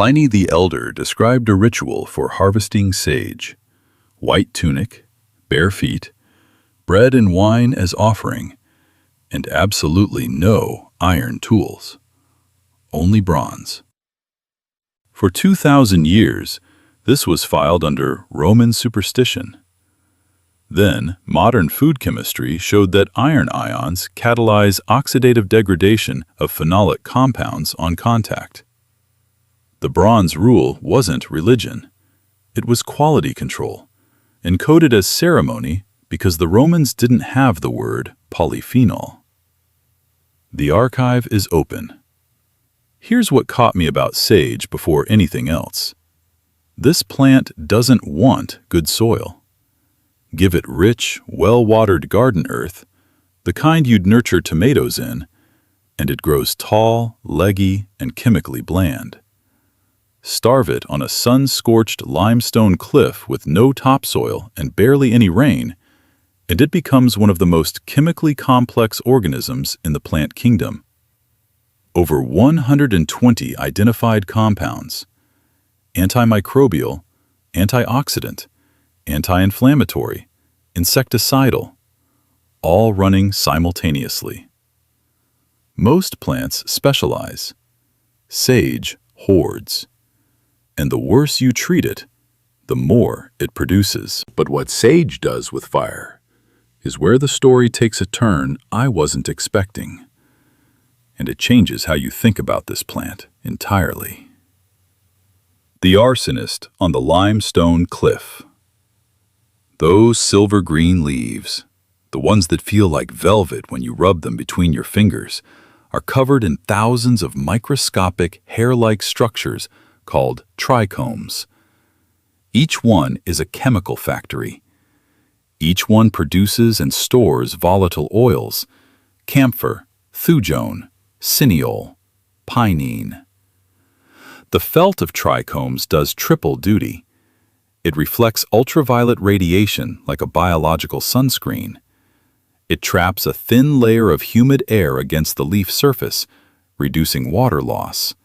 Pliny the Elder described a ritual for harvesting sage: white tunic, bare feet, bread and wine as offering, and absolutely no iron tools, only bronze. For 2,000 years, this was filed under Roman superstition. Then, modern food chemistry showed that iron ions catalyze oxidative degradation of phenolic compounds on contact. The bronze rule wasn't religion. It was quality control, encoded as ceremony because the Romans didn't have the word polyphenol. The archive is open. Here's what caught me about sage before anything else. This plant doesn't want good soil. Give it rich, well-watered garden earth, the kind you'd nurture tomatoes in, and it grows tall, leggy, and chemically bland. Starve it on a sun-scorched limestone cliff with no topsoil and barely any rain, and it becomes one of the most chemically complex organisms in the plant kingdom. Over 120 identified compounds: antimicrobial, antioxidant, anti-inflammatory, insecticidal, all running simultaneously. Most plants specialize. Sage hoards. And the worse you treat it, the more it produces. But what sage does with fire is where the story takes a turn I wasn't expecting. And it changes how you think about this plant entirely. The arsonist on the limestone cliff. Those silver-green leaves, the ones that feel like velvet when you rub them between your fingers, are covered in thousands of microscopic hair-like structures called trichomes. Each one is a chemical factory. Each one produces and stores volatile oils: camphor, thujone, cineol, pinene. The felt of trichomes does triple duty. It reflects ultraviolet radiation like a biological sunscreen. It traps a thin layer of humid air against the leaf surface, reducing water loss.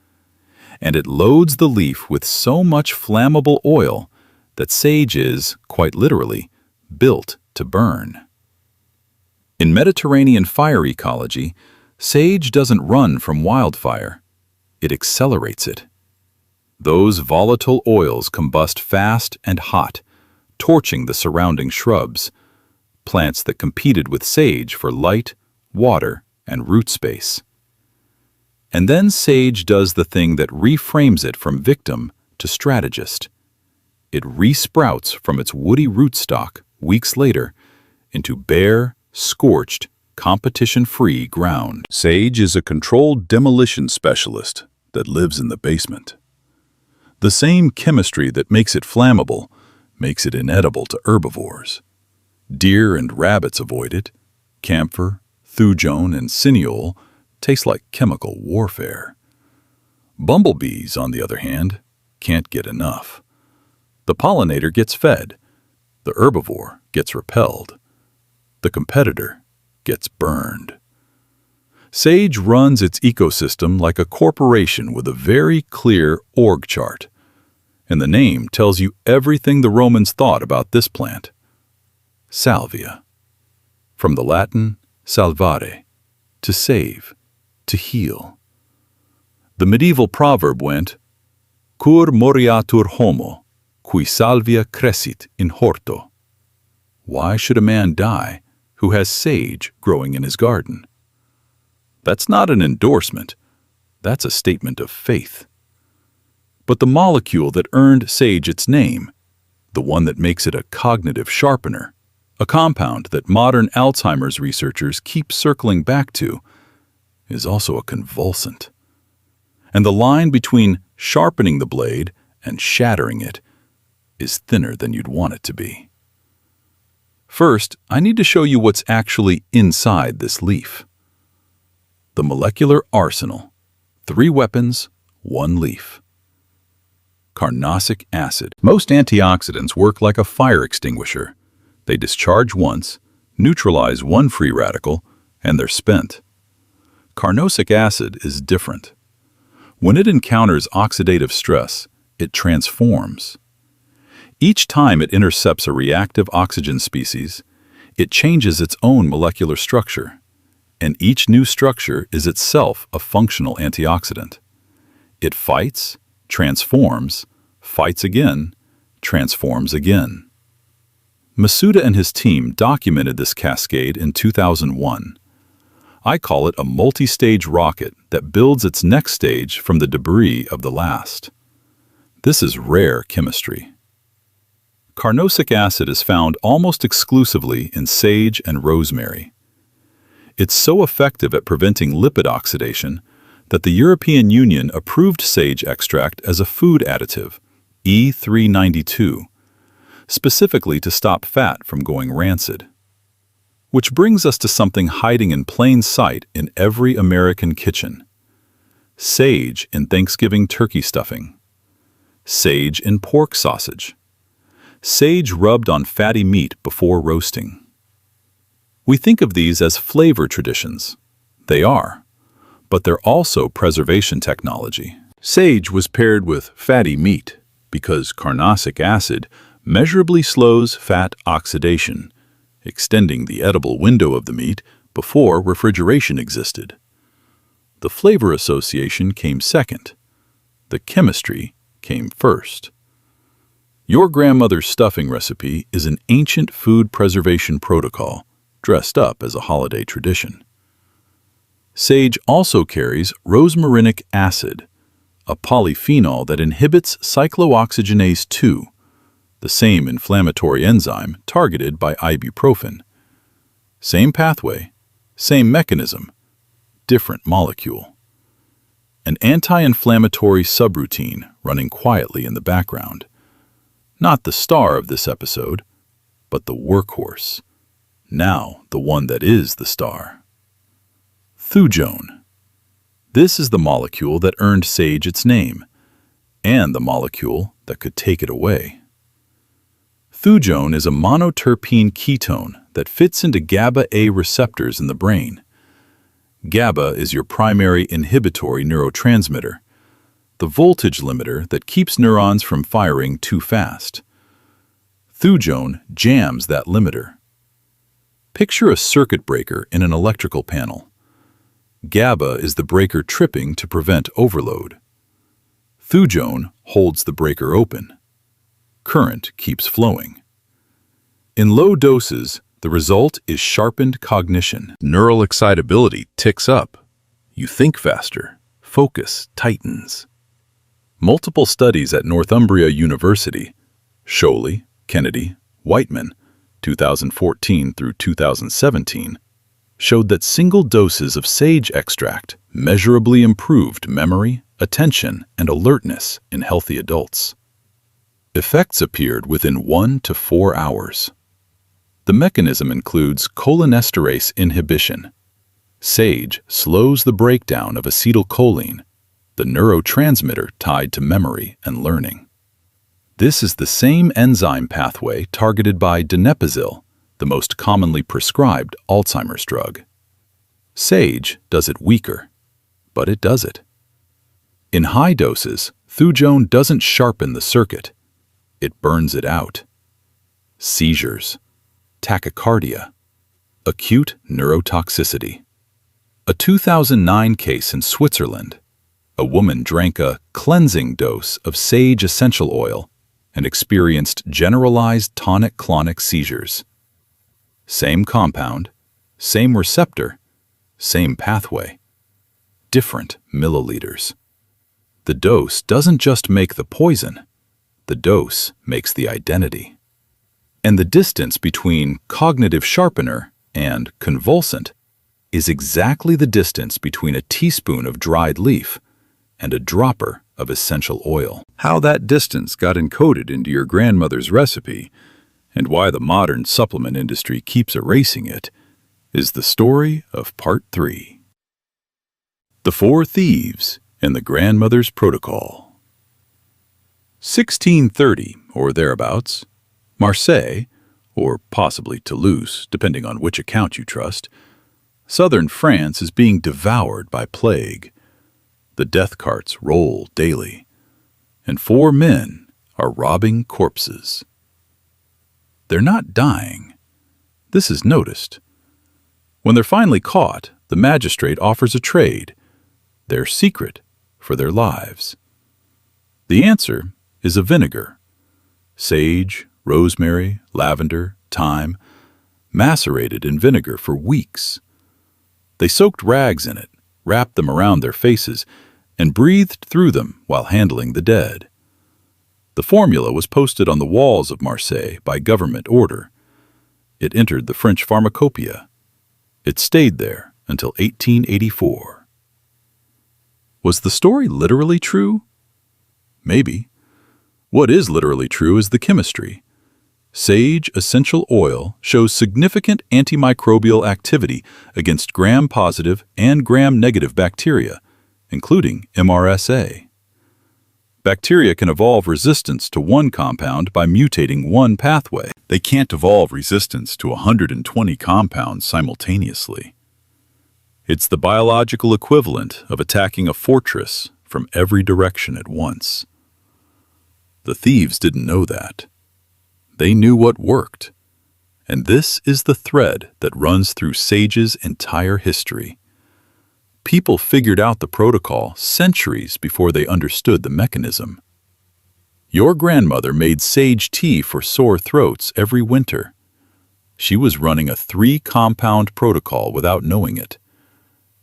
And it loads the leaf with so much flammable oil that sage is, quite literally, built to burn. In Mediterranean fire ecology, sage doesn't run from wildfire. It accelerates it. Those volatile oils combust fast and hot, torching the surrounding shrubs, plants that competed with sage for light, water, and root space. And then sage does the thing that reframes it from victim to strategist. It resprouts from its woody rootstock weeks later into bare, scorched, competition-free ground. Sage is a controlled demolition specialist that lives in the basement. The same chemistry that makes it flammable makes it inedible to herbivores. Deer and rabbits avoid it. Camphor, thujone, and cineol taste like chemical warfare. Bumblebees, on the other hand, can't get enough. The pollinator gets fed. The herbivore gets repelled. The competitor gets burned. Sage runs its ecosystem like a corporation with a very clear org chart. And the name tells you everything the Romans thought about this plant. Salvia. From the Latin salvare, to save, to heal. The medieval proverb went, Cur moriatur homo, qui salvia crescit in horto. Why should a man die who has sage growing in his garden? That's not an endorsement. That's a statement of faith. But the molecule that earned sage its name, the one that makes it a cognitive sharpener, a compound that modern Alzheimer's researchers keep circling back to, is also a convulsant. And the line between sharpening the blade and shattering it is thinner than you'd want it to be. First, I need to show you what's actually inside this leaf. The molecular arsenal: 3 weapons, 1 leaf. Carnosic acid. Most antioxidants work like a fire extinguisher. They discharge once, neutralize 1 free radical, and they're spent. Carnosic acid is different. When it encounters oxidative stress, it transforms. Each time it intercepts a reactive oxygen species, it changes its own molecular structure, and each new structure is itself a functional antioxidant. It fights, transforms, fights again, transforms again. Masuda and his team documented this cascade in 2001. I call it a multi-stage rocket that builds its next stage from the debris of the last. This is rare chemistry. Carnosic acid is found almost exclusively in sage and rosemary. It's so effective at preventing lipid oxidation that the European Union approved sage extract as a food additive, E392, specifically to stop fat from going rancid. Which brings us to something hiding in plain sight in every American kitchen. Sage in Thanksgiving turkey stuffing. Sage in pork sausage. Sage rubbed on fatty meat before roasting. We think of these as flavor traditions. They are, but they're also preservation technology. Sage was paired with fatty meat because carnosic acid measurably slows fat oxidation, extending the edible window of the meat before refrigeration existed. The flavor association came second. The chemistry came first. Your grandmother's stuffing recipe is an ancient food preservation protocol dressed up as a holiday tradition. Sage also carries rosmarinic acid, a polyphenol that inhibits cyclooxygenase 2, the same inflammatory enzyme targeted by ibuprofen. Same pathway, same mechanism, different molecule. An anti-inflammatory subroutine running quietly in the background. Not the star of this episode, but the workhorse. Now the one that is the star. Thujone. This is the molecule that earned sage its name, and the molecule that could take it away. Thujone is a monoterpene ketone that fits into GABA-A receptors in the brain. GABA is your primary inhibitory neurotransmitter, the voltage limiter that keeps neurons from firing too fast. Thujone jams that limiter. Picture a circuit breaker in an electrical panel. GABA is the breaker tripping to prevent overload. Thujone holds the breaker open. Current keeps flowing. In low doses, the result is sharpened cognition. Neural excitability ticks up. You think faster. Focus tightens. Multiple studies at Northumbria University, Sholey, Kennedy, Whiteman, 2014 through 2017, showed that single doses of sage extract measurably improved memory, attention, and alertness in healthy adults. Effects appeared within 1 to 4 hours. The mechanism includes cholinesterase inhibition. Sage slows the breakdown of acetylcholine, the neurotransmitter tied to memory and learning. This is the same enzyme pathway targeted by donepezil, the most commonly prescribed Alzheimer's drug. Sage does it weaker, but it does it. In high doses, thujone doesn't sharpen the circuit. It burns it out. Seizures, tachycardia, acute neurotoxicity. A 2009 case in Switzerland. A woman drank a cleansing dose of sage essential oil and experienced generalized tonic-clonic seizures. Same compound, same receptor, same pathway, different milliliters. The dose doesn't just make the poison, the dose makes the identity. And the distance between cognitive sharpener and convulsant is exactly the distance between a teaspoon of dried leaf and a dropper of essential oil. How that distance got encoded into your grandmother's recipe and why the modern supplement industry keeps erasing it is the story of Part 3. The Four Thieves and the Grandmother's Protocol. 1630, or thereabouts, Marseille, or possibly Toulouse, depending on which account you trust, southern France is being devoured by plague. The death carts roll daily, and 4 men are robbing corpses. They're not dying. This is noticed. When they're finally caught, the magistrate offers a trade, their secret for their lives. The answer is a vinegar. Sage, rosemary, lavender, thyme, macerated in vinegar for weeks. They soaked rags in it, wrapped them around their faces, and breathed through them while handling the dead. The formula was posted on the walls of Marseille by government order. It entered the French pharmacopoeia. It stayed there until 1884. Was the story literally true? Maybe. What is literally true is the chemistry. Sage essential oil shows significant antimicrobial activity against gram-positive and gram-negative bacteria, including MRSA. Bacteria can evolve resistance to one compound by mutating one pathway. They can't evolve resistance to 120 compounds simultaneously. It's the biological equivalent of attacking a fortress from every direction at once. The thieves didn't know that. They knew what worked. And this is the thread that runs through Sage's entire history. People figured out the protocol centuries before they understood the mechanism. Your grandmother made sage tea for sore throats every winter. She was running a 3-compound protocol without knowing it.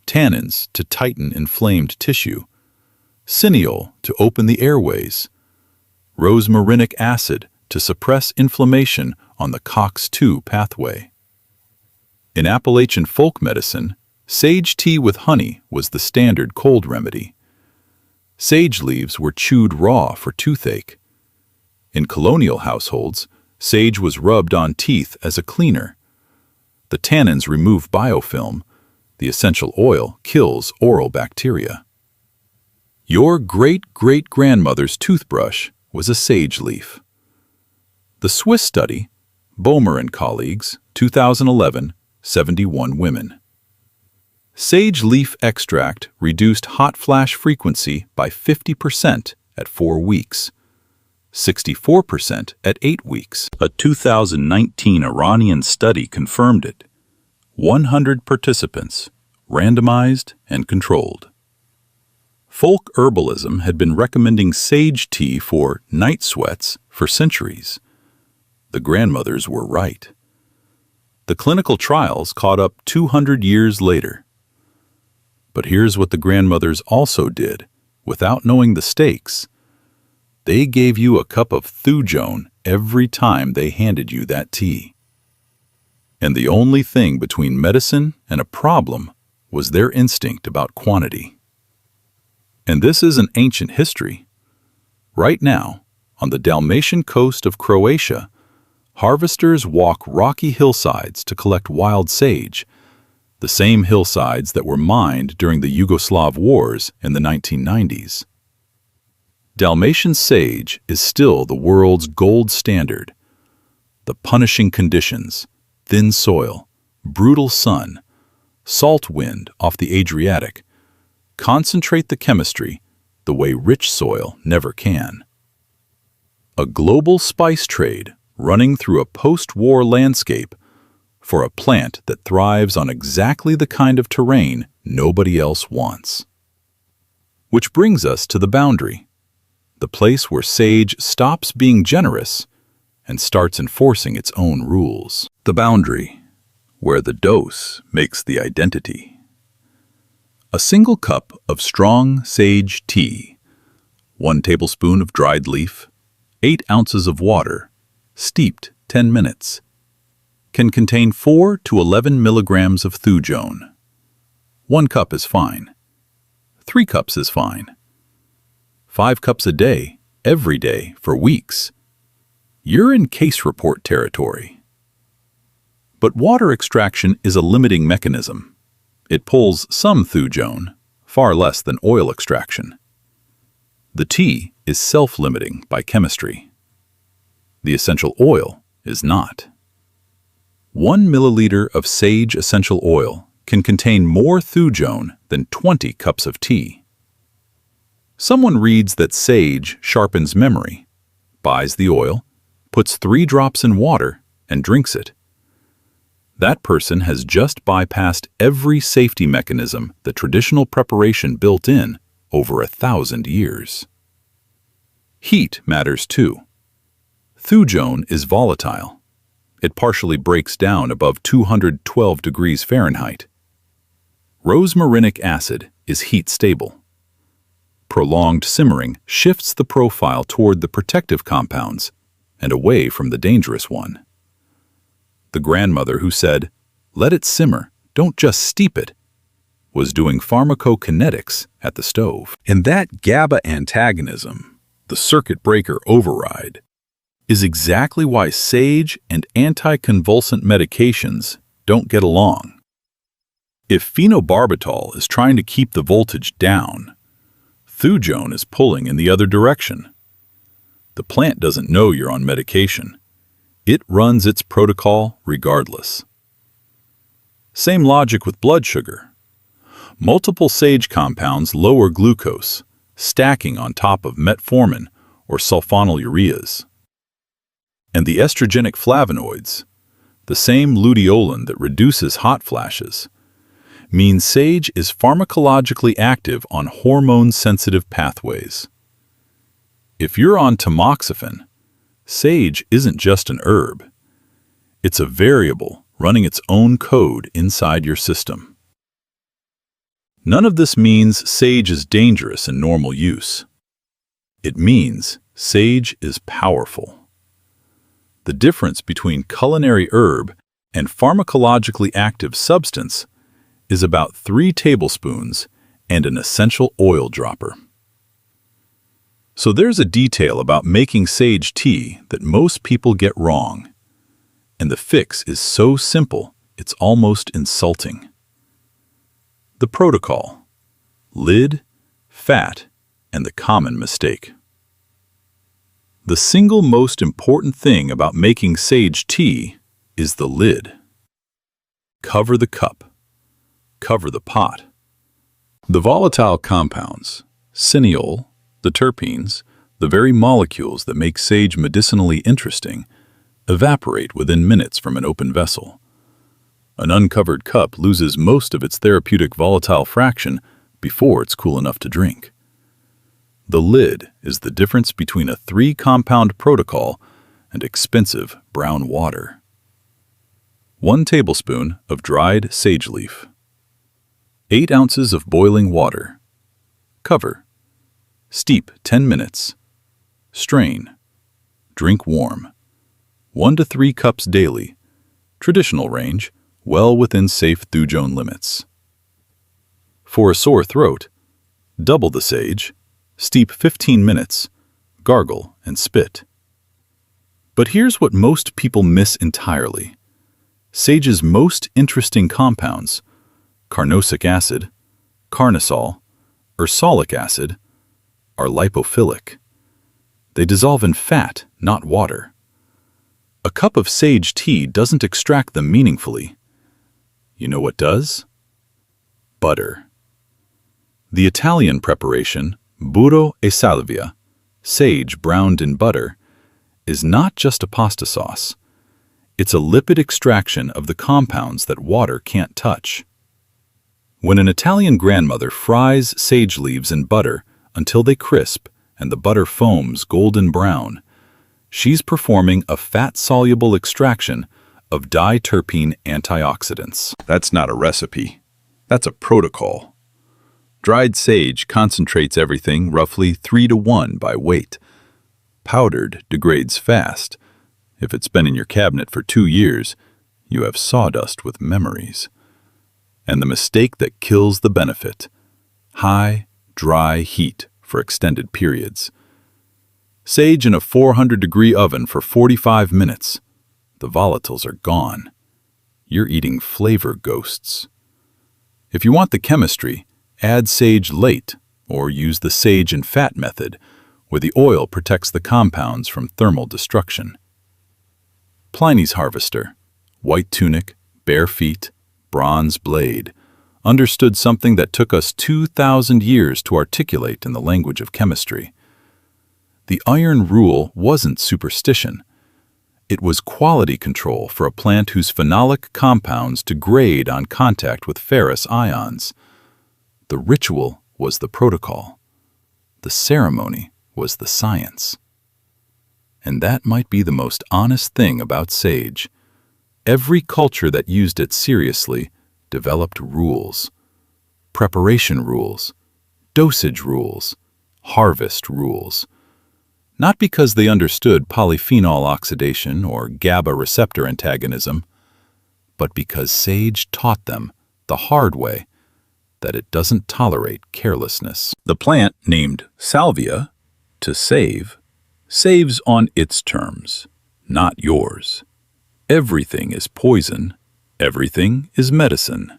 Tannins to tighten inflamed tissue, cineol to open the airways, rosmarinic acid to suppress inflammation on the COX-2 pathway. In Appalachian folk medicine, sage tea with honey was the standard cold remedy. Sage leaves were chewed raw for toothache. In colonial households, sage was rubbed on teeth as a cleaner. The tannins remove biofilm. The essential oil kills oral bacteria. Your great-great-grandmother's toothbrush was a sage leaf. The Swiss study, Boehmer and colleagues, 2011, 71 women. Sage leaf extract reduced hot flash frequency by 50% at 4 weeks, 64% at 8 weeks. A 2019 Iranian study confirmed it. 100 participants, randomized and controlled. Folk herbalism had been recommending sage tea for night sweats for centuries. The grandmothers were right. The clinical trials caught up 200 years later. But here's what the grandmothers also did, without knowing the stakes. They gave you a cup of thujone every time they handed you that tea. And the only thing between medicine and a problem was their instinct about quantity. And this isn't ancient history. Right now, on the Dalmatian coast of Croatia, harvesters walk rocky hillsides to collect wild sage, the same hillsides that were mined during the Yugoslav wars in the 1990s. Dalmatian sage is still the world's gold standard. The punishing conditions, thin soil, brutal sun, salt wind off the Adriatic, concentrate the chemistry the way rich soil never can. A global spice trade running through a post-war landscape for a plant that thrives on exactly the kind of terrain nobody else wants. Which brings us to the boundary, the place where sage stops being generous and starts enforcing its own rules. The boundary, where the dose makes the identity. A single cup of strong sage tea, 1 tablespoon of dried leaf, 8 ounces of water, steeped 10 minutes, can contain 4 to 11 milligrams of thujone. 1 cup is fine. 3 cups is fine. 5 cups a day, every day, for weeks. You're in case report territory. But water extraction is a limiting mechanism. It pulls some thujone, far less than oil extraction. The tea is self-limiting by chemistry. The essential oil is not. 1 milliliter of sage essential oil can contain more thujone than 20 cups of tea. Someone reads that sage sharpens memory, buys the oil, puts 3 drops in water, and drinks it. That person has just bypassed every safety mechanism that traditional preparation built in over 1,000 years. Heat matters too. Thujone is volatile. It partially breaks down above 212 degrees Fahrenheit. Rosmarinic acid is heat stable. Prolonged simmering shifts the profile toward the protective compounds and away from the dangerous one. The grandmother who said, "Let it simmer, don't just steep it," was doing pharmacokinetics at the stove. And that GABA antagonism, the circuit breaker override, is exactly why sage and anticonvulsant medications don't get along. If phenobarbital is trying to keep the voltage down, thujone is pulling in the other direction. The plant doesn't know you're on medication. It runs its protocol regardless. Same logic with blood sugar. Multiple sage compounds lower glucose, stacking on top of metformin or sulfonylureas. And the estrogenic flavonoids, the same luteolin that reduces hot flashes, means sage is pharmacologically active on hormone-sensitive pathways. If you're on tamoxifen, sage isn't just an herb. It's a variable running its own code inside your system. None of this means sage is dangerous in normal use. It means sage is powerful. The difference between culinary herb and pharmacologically active substance is about 3 tablespoons and an essential oil dropper. So there's a detail about making sage tea that most people get wrong, and the fix is so simple it's almost insulting. The protocol: lid, fat, and the common mistake. The single most important thing about making sage tea is the lid. Cover the cup. Cover the pot. The volatile compounds, cineol, the terpenes, the very molecules that make sage medicinally interesting, evaporate within minutes from an open vessel. An uncovered cup loses most of its therapeutic volatile fraction before it's cool enough to drink. The lid is the difference between a 3-compound protocol and expensive brown water. 1 tablespoon of dried sage leaf. 8 ounces of boiling water. Cover. Steep 10 minutes. Strain. Drink warm. 1 to 3 cups daily. Traditional range, well within safe thujone limits. For a sore throat, double the sage, steep 15 minutes, gargle and spit. But here's what most people miss entirely. Sage's most interesting compounds, carnosic acid, carnosol, ursolic acid, are lipophilic. They dissolve in fat, not water. A cup of sage tea doesn't extract them meaningfully. You know what does? Butter. The Italian preparation, burro e salvia, sage browned in butter, is not just a pasta sauce. It's a lipid extraction of the compounds that water can't touch. When an Italian grandmother fries sage leaves in butter until they crisp and the butter foams golden brown, she's performing a fat-soluble extraction of diterpene antioxidants. That's not a recipe. That's a protocol. Dried sage concentrates everything roughly 3 to 1 by weight. Powdered degrades fast. If it's been in your cabinet for 2 years, you have sawdust with memories. And the mistake that kills the benefit: high, dry heat for extended periods. Sage in a 400-degree oven for 45 minutes. The volatiles are gone. You're eating flavor ghosts. If you want the chemistry, add sage late or use the sage and fat method, where the oil protects the compounds from thermal destruction. Pliny's harvester, white tunic, bare feet, bronze blade, understood something that took us 2,000 years to articulate in the language of chemistry. The iron rule wasn't superstition. It was quality control for a plant whose phenolic compounds degrade on contact with ferrous ions. The ritual was the protocol. The ceremony was the science. And that might be the most honest thing about sage. Every culture that used it seriously developed rules. Preparation rules, dosage rules, harvest rules. Not because they understood polyphenol oxidation or GABA receptor antagonism, but because sage taught them, the hard way, that it doesn't tolerate carelessness. The plant, named salvia, to save, saves on its terms, not yours. Everything is poison, everything is medicine.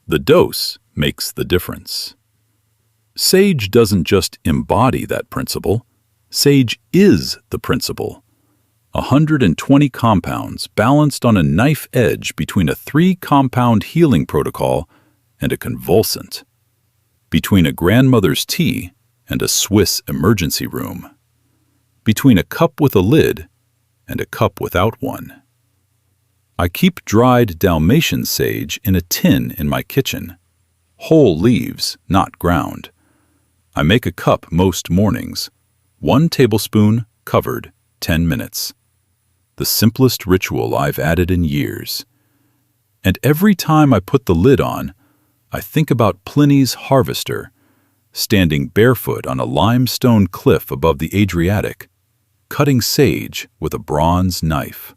The dose makes the difference. Sage doesn't just embody that principle, sage is the principle. 120 compounds balanced on a knife edge between a 3-compound healing protocol and a convulsant. Between a grandmother's tea and a Swiss emergency room. Between a cup with a lid and a cup without one. I keep dried Dalmatian sage in a tin in my kitchen. Whole leaves, not ground. I make a cup most mornings. 1 tablespoon, covered, 10 minutes. The simplest ritual I've added in years. And every time I put the lid on, I think about Pliny's harvester, standing barefoot on a limestone cliff above the Adriatic, cutting sage with a bronze knife.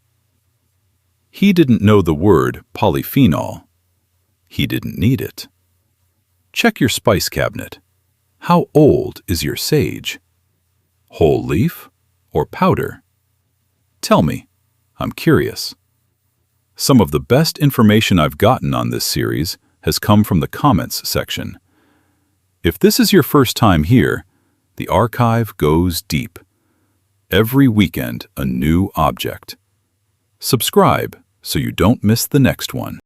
He didn't know the word polyphenol. He didn't need it. Check your spice cabinet. How old is your sage? Whole leaf or powder? Tell me, I'm curious. Some of the best information I've gotten on this series has come from the comments section. If this is your first time here, the archive goes deep. Every weekend, a new object. Subscribe so you don't miss the next one.